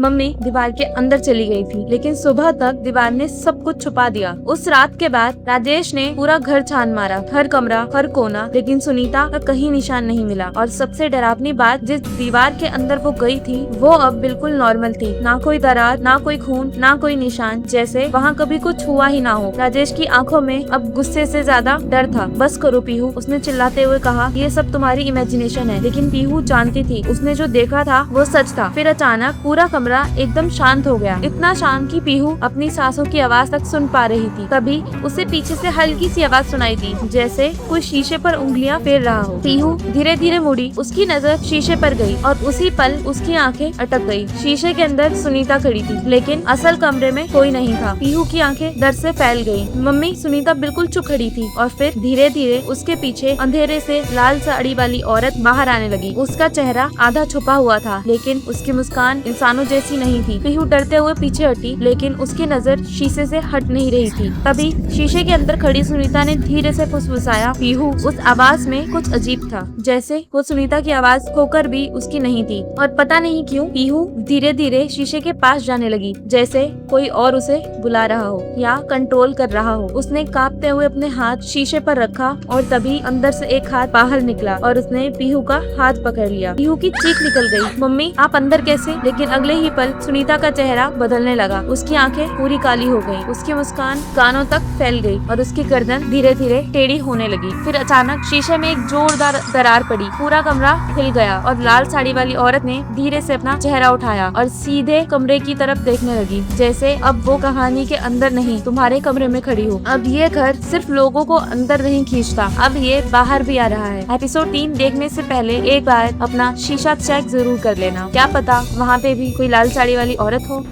Mummy दीवार के अंदर चली गई थी, लेकिन सुबह तक दीवार ने सब कुछ छुपा दिया। उस रात के बाद राजेश ने पूरा घर छान मारा, हर कमरा, हर कोना, लेकिन सुनीता का कहीं निशान नहीं मिला। और सबसे डरावनी बात, जिस दीवार के अंदर वो गई थी वो अब बिल्कुल नॉर्मल थी। ना कोई दरार, ना कोई खून, ना कोई निशान, जैसे वहाँ कभी कुछ हुआ ही ना हो। राजेश की आंखों में अब गुस्से से ज्यादा डर था। बस करो पीहू, उसने चिल्लाते हुए कहा, ये सब तुम्हारी इमेजिनेशन है। लेकिन पीहू जानती थी उसने जो देखा था वो सच था। फिर अचानक पूरा कमरा एकदम शांत हो गया, इतना शांत कि पीहू अपनी सांसों की आवाज तक सुन पा रही थी। तभी उसे पीछे से हल्की सी आवाज सुनाई दी, जैसे कोई शीशे पर उंगलियां फेर रहा हो। पीहू धीरे धीरे मुड़ी, उसकी नजर शीशे पर गई और उसी पल उसकी आंखें अटक गई। शीशे के अंदर सुनीता खड़ी थी, लेकिन असल कमरे में कोई नहीं था। पीहू की आंखें डर से फैल गई। मम्मी, सुनीता बिल्कुल चुप खड़ी थी और फिर धीरे धीरे उसके पीछे अंधेरे से लाल साड़ी वाली औरत बाहर आने लगी। उसका चेहरा आधा छुपा हुआ था, लेकिन उसकी मुस्कान इंसानों जैसी नहीं थी। पीहू डरते हुए पीछे हटी, लेकिन उसकी नजर शीशे से हट नहीं रही थी। तभी शीशे के अंदर खड़ी सुनीता ने धीरे से फुसफुसाया। पीहू, उस आवाज में कुछ अजीब था, जैसे वो सुनीता की आवाज होकर भी उसकी नहीं थी। और पता नहीं क्यों पीहू धीरे धीरे शीशे के पास जाने लगी, जैसे कोई और उसे बुला रहा हो या कंट्रोल कर रहा हो। उसने कांपते हुए अपने हाथ शीशे पर रखा और तभी अंदर से एक हाथ बाहर निकला और उसने पीहू का हाथ पकड़ लिया। पीहू की चीख निकल गई, मम्मी आप अंदर कैसे? लेकिन अगले ही पल सुनीता का चेहरा बदलने लगा। उसकी आंखें पूरी काली हो गई, उसकी मुस्कान कानों तक फैल गई और उसकी गर्दन धीरे धीरे टेढ़ी होने लगी। फिर अचानक शीशे में एक जोरदार दरार पड़ी, पूरा कमरा हिल गया और लाल साड़ी वाली औरत ने धीरे से अपना चेहरा उठाया और सीधे कमरे की तरफ देखने लगी, जैसे अब वो कहानी के अंदर नहीं तुम्हारे कमरे में खड़ी हो। अब ये घर सिर्फ लोगों को अंदर नहीं खींचता, अब ये बाहर भी आ रहा है। एपिसोड 3 देखने से पहले एक बार अपना शीशा चेक जरूर कर लेना, क्या पता वहाँ पे भी कोई लाल साड़ी वाली औरत हो।